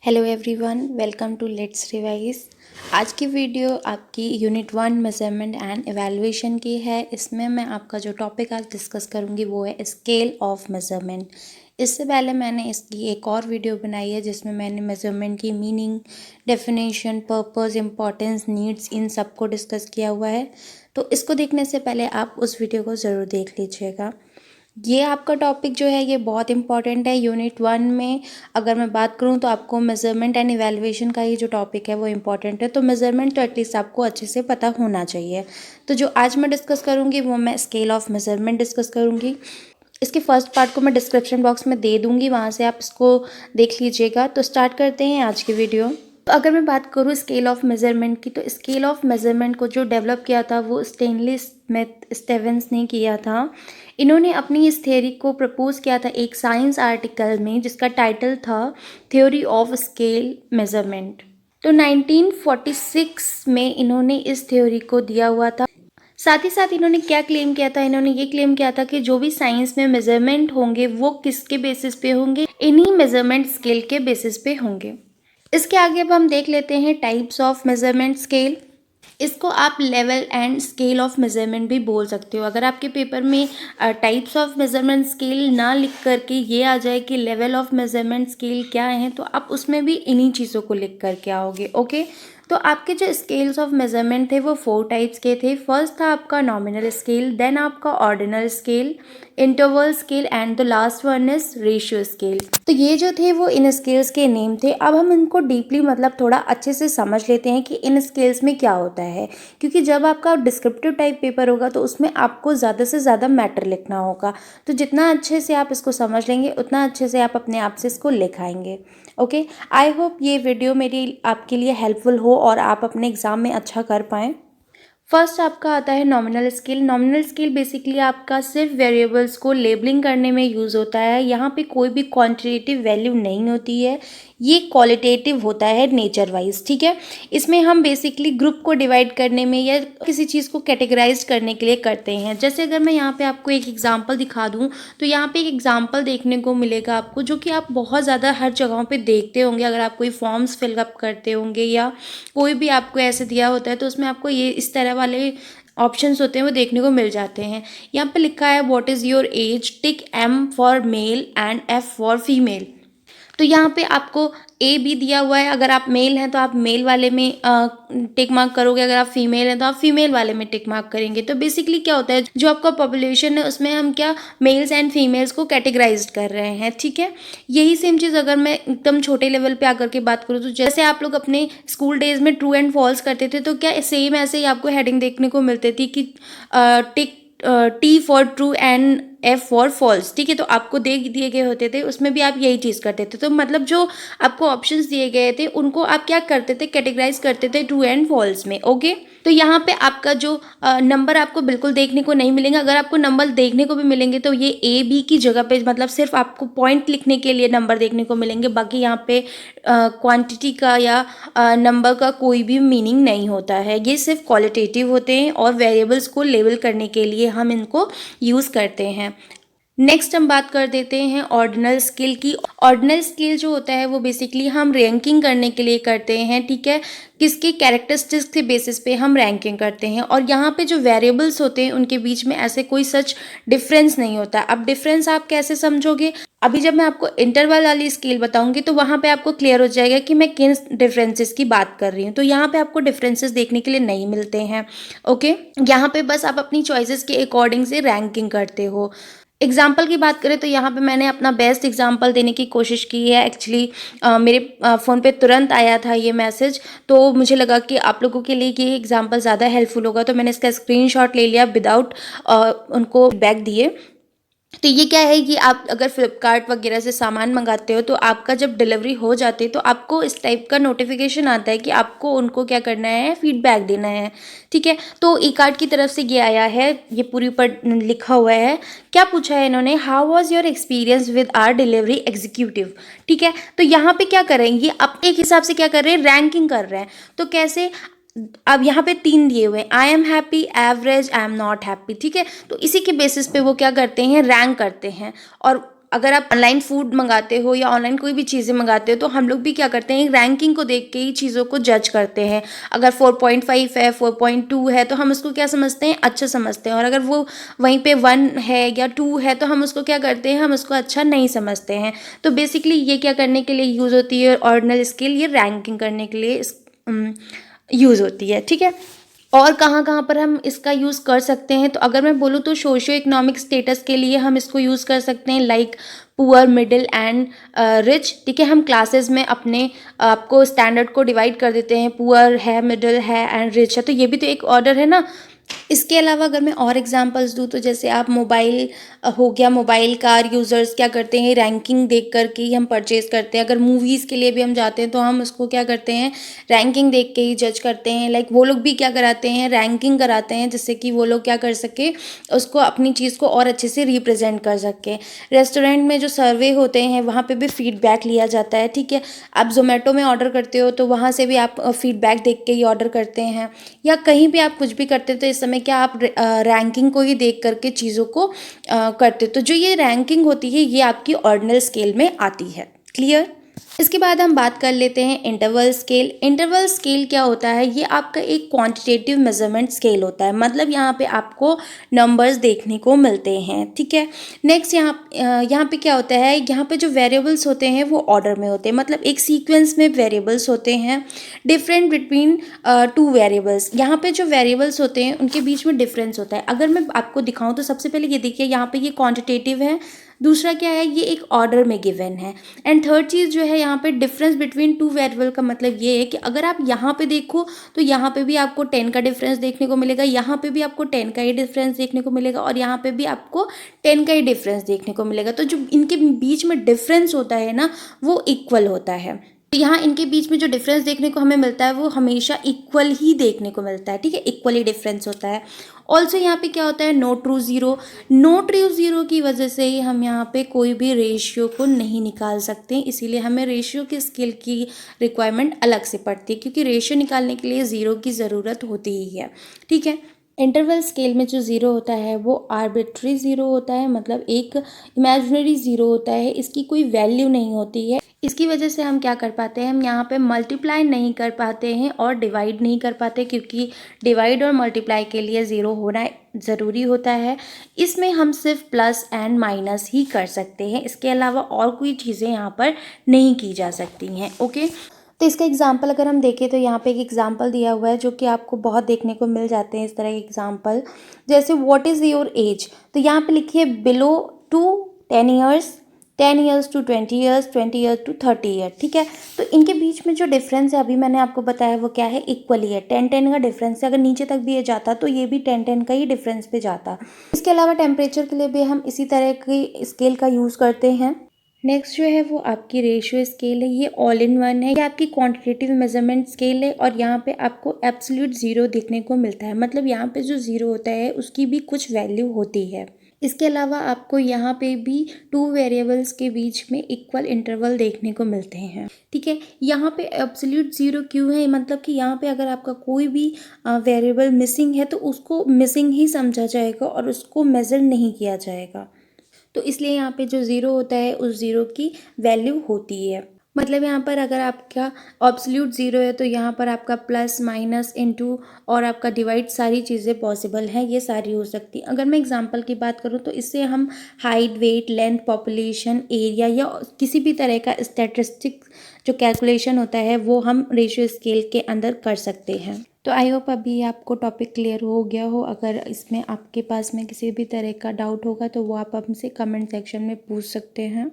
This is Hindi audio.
Hello everyone, welcome to let's revise. आज की वीडियो आपकी यूनिट 1 मेजरमेंट एंड एवेलुएशन की है। इसमें मैं आपका जो टॉपिक आज डिस्कस करूंगी वो है स्केल ऑफ मेजरमेंट। इससे पहले मैंने इसकी एक और वीडियो बनाई है जिसमें मैंने मेजरमेंट की meaning, definition, purpose, importance, needs इन सब को डिस्कस किया हुआ है। तो इसको देखने से पहले आप उस वीडियो को ज़रूर देख लीजिएगा। ये आपका टॉपिक जो है ये बहुत इंपॉर्टेंट है। यूनिट 1 में अगर मैं बात करूँ तो आपको मेजरमेंट एंड इवैल्यूएशन का ही जो टॉपिक है वो इंपॉर्टेंट है। तो मेजरमेंट तो एटलीस्ट आपको अच्छे से पता होना चाहिए। तो जो आज मैं डिस्कस करूँगी वो मैं स्केल ऑफ मेजरमेंट डिस्कस करूँगी। इसके फर्स्ट पार्ट को मैं डिस्क्रिप्शन बॉक्स में दे दूँगी, वहाँ से आप इसको देख लीजिएगा। तो स्टार्ट करते हैं आज की वीडियो। तो अगर मैं बात करूँ स्केल ऑफ मेजरमेंट की, तो स्केल ऑफ मेजरमेंट को जो डेवलप किया था वो स्टेनली स्मिथ स्टीवेंस ने किया था। इन्होंने अपनी इस थ्योरी को प्रपोज किया था एक साइंस आर्टिकल में जिसका टाइटल था थ्योरी ऑफ स्केल मेजरमेंट। तो 1946 में इन्होंने इस थ्योरी को दिया हुआ था। साथ ही साथ इन्होंने क्या क्लेम किया था, इन्होंने ये क्लेम किया था कि जो भी साइंस में मेजरमेंट होंगे वो किसके बेसिस पे होंगे, इन्हीं मेजरमेंट स्केल के बेसिस पे होंगे। इसके आगे अब हम देख लेते हैं टाइप्स ऑफ मेजरमेंट स्केल। इसको आप level and scale of measurement भी बोल सकते हो। अगर आपके पेपर में टाइप्स ऑफ मेजरमेंट स्केल ना लिख करके ये आ जाए कि लेवल ऑफ मेजरमेंट स्केल क्या है, तो आप उसमें भी इन्हीं चीज़ों को लिख करके आओगे। ओके, तो आपके जो स्केल्स ऑफ मेजरमेंट थे वो 4 टाइप्स के थे। फर्स्ट था आपका नॉमिनल स्केल, देन आपका ordinal scale, interval scale and the last one is ratio scale. तो ये जो थे वो इन स्केल्स के नेम थे। अब हम इनको डीपली मतलब थोड़ा अच्छे से समझ लेते हैं कि इन स्केल्स में क्या होता है, क्योंकि जब आपका डिस्क्रिप्टिव टाइप पेपर होगा तो उसमें आपको ज़्यादा से ज़्यादा मैटर लिखना होगा। तो जितना अच्छे से आप इसको समझ लेंगे उतना अच्छे से आप अपने आप से इसको लिखाएंगे। ओके, आई होप ये वीडियो मेरी आपके लिए हेल्पफुल हो और आप अपने एग्ज़ाम में अच्छा कर पाएँ। फर्स्ट आपका आता है nominal scale. Nominal scale basically आपका सिर्फ वेरिएबल्स को लेबलिंग करने में यूज़ होता है। यहाँ पे कोई भी क्वांटिटेटिव वैल्यू नहीं होती है, ये क्वालिटेटिव होता है नेचर वाइज। ठीक है, इसमें हम बेसिकली ग्रुप को डिवाइड करने में या किसी चीज़ को कैटेगराइज करने के लिए करते हैं। जैसे अगर मैं यहाँ पे आपको एक एग्जांपल दिखा दूँ तो यहाँ पे एक एग्जांपल देखने को मिलेगा आपको, जो कि आप बहुत ज़्यादा हर जगहों पे देखते होंगे। अगर आप कोई फॉर्म्स फिलअप करते होंगे या कोई भी आपको ऐसे दिया होता है तो उसमें आपको ये इस तरह वाले ऑप्शंस होते हैं वो देखने को मिल जाते हैं। यहाँ पे लिखा है what is your age, tick M for male and F for female. तो यहाँ पे आपको ए बी दिया हुआ है। अगर आप मेल हैं तो आप मेल वाले में टिक मार्क करोगे, अगर आप फीमेल हैं तो आप फीमेल वाले में टिक मार्क करेंगे। तो बेसिकली क्या होता है, जो आपका पॉपुलेशन है उसमें हम क्या मेल्स एंड फीमेल्स को कैटेगराइज कर रहे हैं। ठीक है, यही सेम चीज़ अगर मैं एकदम छोटे लेवल पे आकर के बात करूँ तो जैसे आप लोग अपने स्कूल डेज में ट्रू एंड फॉल्स करते थे, तो क्या सेम ऐसे ही आपको हेडिंग देखने को मिलती थी कि tick T for true and F for false. ठीक है, तो आपको दे दिए गए होते थे, उसमें भी आप यही चीज़ करते थे। तो मतलब जो आपको ऑप्शंस दिए गए थे उनको आप क्या करते थे, कैटेगराइज करते थे ट्रू एंड फॉल्स में। ओके, तो यहाँ पे आपका जो नंबर आपको बिल्कुल देखने को नहीं मिलेंगे। अगर आपको नंबर देखने को भी मिलेंगे तो ये ए बी की जगह पे मतलब सिर्फ आपको पॉइंट लिखने के लिए नंबर देखने को मिलेंगे। बाकी यहाँ पे क्वांटिटी का या नंबर का कोई भी मीनिंग नहीं होता है। ये सिर्फ क्वालिटेटिव होते हैं और वेरिएबल्स को लेबल करने के लिए हम इनको यूज़ करते हैं। नेक्स्ट हम बात कर देते हैं ऑर्डिनल स्केल की। ऑर्डिनल स्केल जो होता है वो बेसिकली हम रैंकिंग करने के लिए करते हैं। ठीक है, किसके कैरेक्टरिस्टिक्स के बेसिस पे हम रैंकिंग करते हैं, और यहाँ पे जो वेरिएबल्स होते हैं उनके बीच में ऐसे कोई सच डिफरेंस नहीं होता। अब डिफरेंस आप कैसे समझोगे, अभी जब मैं आपको इंटरवल वाली स्केल बताऊंगी तो वहाँ पे आपको क्लियर हो जाएगा कि मैं किन डिफरेंसेस की बात कर रही हूँ। तो यहाँ पे आपको डिफरेंसेस देखने के लिए नहीं मिलते हैं। ओके, यहाँ पे बस आप अपनी चॉइसेस के अकॉर्डिंग से रैंकिंग करते हो। एग्जाम्पल की बात करें तो यहाँ पे मैंने अपना बेस्ट एग्जाम्पल देने की कोशिश की है। एक्चुअली मेरे फ़ोन पे तुरंत आया था ये मैसेज, तो मुझे लगा कि आप लोगों के लिए ये एग्जाम्पल ज़्यादा हेल्पफुल होगा, तो मैंने इसका स्क्रीनशॉट ले लिया विदाउट उनको बैक दिए। तो ये क्या है कि आप अगर फ्लिपकार्ट वगैरह से सामान मंगाते हो तो आपका जब डिलीवरी हो जाती है तो आपको इस टाइप का नोटिफिकेशन आता है कि आपको उनको क्या करना है, फीडबैक देना है। ठीक है, तो ई कार्ट की तरफ से ये आया है, ये पूरी पर लिखा हुआ है। क्या पूछा है इन्होंने, how was your experience with our delivery executive. ठीक है, तो यहाँ पे क्या करेंगे, आप एक हिसाब से क्या कर रहे हैं, रैंकिंग कर रहे हैं। तो कैसे, अब यहाँ पे 3 दिए हुए हैं, I am happy, average, I am not happy. ठीक है, तो इसी के बेसिस पे वो क्या करते हैं, रैंक करते हैं। और अगर आप ऑनलाइन फूड मंगाते हो या ऑनलाइन कोई भी चीज़ें मंगाते हो तो हम लोग भी क्या करते हैं, रैंकिंग को देख के ही चीज़ों को जज करते हैं। अगर 4.5 है, 4.2 है तो हम उसको क्या समझते हैं, अच्छा समझते हैं, और अगर वो वहीं पे 1 है या 2 है तो हम उसको क्या करते हैं, हम उसको अच्छा नहीं समझते हैं। तो बेसिकली ये क्या करने के लिए यूज़ होती है, ऑर्डिनल स्केल, ये रैंकिंग करने के लिए यूज़ होती है। ठीक है, और कहाँ कहाँ पर हम इसका यूज़ कर सकते हैं, तो अगर मैं बोलूँ तो सोशियो इकोनॉमिक स्टेटस के लिए हम इसको यूज़ कर सकते हैं, like poor, middle and rich. ठीक है, हम क्लासेस में अपने आपको स्टैंडर्ड को डिवाइड कर देते हैं, पुअर है, मिडिल है एंड रिच है, तो ये भी तो एक ऑर्डर है ना। इसके अलावा अगर मैं और एग्जांपल्स दूँ तो जैसे आप मोबाइल हो गया, मोबाइल कार यूज़र्स क्या करते हैं, रैंकिंग देख कर के ही हम परचेज़ करते हैं। अगर मूवीज़ के लिए भी हम जाते हैं तो हम उसको क्या करते हैं, रैंकिंग देख के ही जज करते हैं। लाइक वो लोग भी क्या कराते हैं, रैंकिंग कराते हैं, जिससे कि वो लोग क्या कर सके, उसको अपनी चीज़ को और अच्छे से रिप्रेजेंट कर सके। रेस्टोरेंट में जो सर्वे होते हैं वहाँ पे भी फीडबैक लिया जाता है। ठीक है, आप जोमेटो में ऑर्डर करते हो तो वहाँ से भी आप फीडबैक देख के ही ऑर्डर करते हैं, या कहीं भी आप कुछ भी करते हो तो इस समय क्या आप रैंकिंग को ही देख करके चीज़ों को करते हो। तो जो ये रैंकिंग होती है ये आपकी ऑर्डिनल स्केल में आती है। क्लियर। इसके बाद हम बात कर लेते हैं इंटरवल स्केल। इंटरवल स्केल क्या होता है, ये आपका एक क्वांटिटेटिव मेजरमेंट स्केल होता है, मतलब यहाँ पे आपको नंबर्स देखने को मिलते हैं। ठीक है, नेक्स्ट यहाँ पे क्या होता है, यहाँ पे जो वेरिएबल्स होते हैं वो ऑर्डर में होते हैं, मतलब एक सीक्वेंस में वेरिएबल्स होते हैं, डिफरेंट बिटवीन टू वेरिएबल्स। यहाँ पे जो वेरिएबल्स होते हैं उनके बीच में डिफरेंस होता है। अगर मैं आपको दिखाऊं तो सबसे पहले ये देखिए, यहाँ पे ये क्वांटिटेटिव है, दूसरा क्या है, ये एक ऑर्डर में गिवन है, एंड थर्ड चीज़ जो है यहाँ पे डिफरेंस बिटवीन टू वेरिएबल का मतलब ये है कि अगर आप यहाँ पे देखो तो यहाँ पे भी आपको 10 का डिफरेंस देखने को मिलेगा, यहाँ पे भी आपको 10 का ही डिफरेंस देखने को मिलेगा, और यहाँ पे भी आपको 10 का ही डिफरेंस देखने को मिलेगा। तो जो इनके बीच में डिफरेंस होता है ना वो इक्वल होता है। तो यहाँ इनके बीच में जो डिफरेंस देखने को हमें मिलता है वो हमेशा इक्वल ही देखने को मिलता है। ठीक है, इक्वली डिफरेंस होता है। ऑल्सो यहाँ पे क्या होता है, no true zero. No true zero की वजह से ही हम यहाँ पे कोई भी रेशियो को नहीं निकाल सकते, इसीलिए हमें रेशियो के स्केल की रिक्वायरमेंट अलग से पड़ती है, क्योंकि रेशियो निकालने के लिए ज़ीरो की ज़रूरत होती ही है। ठीक है, इंटरवल स्केल में जो ज़ीरो होता है वो आर्बिट्री ज़ीरो होता है, मतलब एक इमेजिनरी ज़ीरो होता है, इसकी कोई वैल्यू नहीं होती है। इसकी वजह से हम क्या कर पाते हैं, हम यहाँ पे मल्टीप्लाई नहीं कर पाते हैं और डिवाइड नहीं कर पाते, क्योंकि डिवाइड और मल्टीप्लाई के लिए ज़ीरो होना ज़रूरी होता है। इसमें हम सिर्फ प्लस एंड माइनस ही कर सकते हैं, इसके अलावा और कोई चीज़ें यहाँ पर नहीं की जा सकती हैं। ओके, तो इसका एग्जाम्पल अगर हम देखें तो यहाँ पे एक एग्जाम्पल दिया हुआ है जो कि आपको बहुत देखने को मिल जाते हैं इस तरह के एग्जाम्पल। जैसे व्हाट इज़ योर एज, तो यहाँ पे लिखिए below to 10 years, 10 years to 20 years, 20 years to 30 year. ठीक है, तो इनके बीच में जो डिफरेंस है अभी मैंने आपको बताया वो क्या है, इक्वली है, 10-10 का डिफरेंस है। अगर नीचे तक भी ये जाता तो ये भी 10-10 का ही डिफरेंस पे जाता। इसके अलावा टेम्परेचर के लिए भी हम इसी तरह की स्केल का यूज़ करते हैं। नेक्स्ट जो है वो आपकी रेशियो स्केल है, ये ऑल इन वन है, ये आपकी क्वांटिटेटिव मेजरमेंट स्केल है, और यहाँ पे आपको एब्सोल्यूट ज़ीरो देखने को मिलता है, मतलब यहाँ पे जो ज़ीरो होता है उसकी भी कुछ वैल्यू होती है। इसके अलावा आपको यहाँ पे भी टू वेरिएबल्स के बीच में इक्वल इंटरवल देखने को मिलते हैं। ठीक है, यहाँ पे एब्सोल्यूट ज़ीरो क्यों है, मतलब कि यहाँ पे अगर आपका कोई भी वेरिएबल मिसिंग है तो उसको मिसिंग ही समझा जाएगा और उसको मेज़र नहीं किया जाएगा, तो इसलिए यहाँ पे जो ज़ीरो होता है उस ज़ीरो की वैल्यू होती है। मतलब यहाँ पर अगर आपका एब्सोल्यूट ज़ीरो है तो यहाँ पर आपका प्लस माइनस इनटू और आपका डिवाइड सारी चीज़ें पॉसिबल हैं, ये सारी हो सकती हैं। अगर मैं एग्जांपल की बात करूँ तो इससे हम height, weight, length, population, area या किसी भी तरह का स्टैटिस्टिक जो कैलकुलेशन होता है वो हम रेशियो स्केल के अंदर कर सकते हैं। तो आई होप अभी आपको टॉपिक क्लियर हो गया हो। अगर इसमें आपके पास में किसी भी तरह का डाउट होगा तो वो आप हमसे कमेंट सेक्शन में पूछ सकते हैं।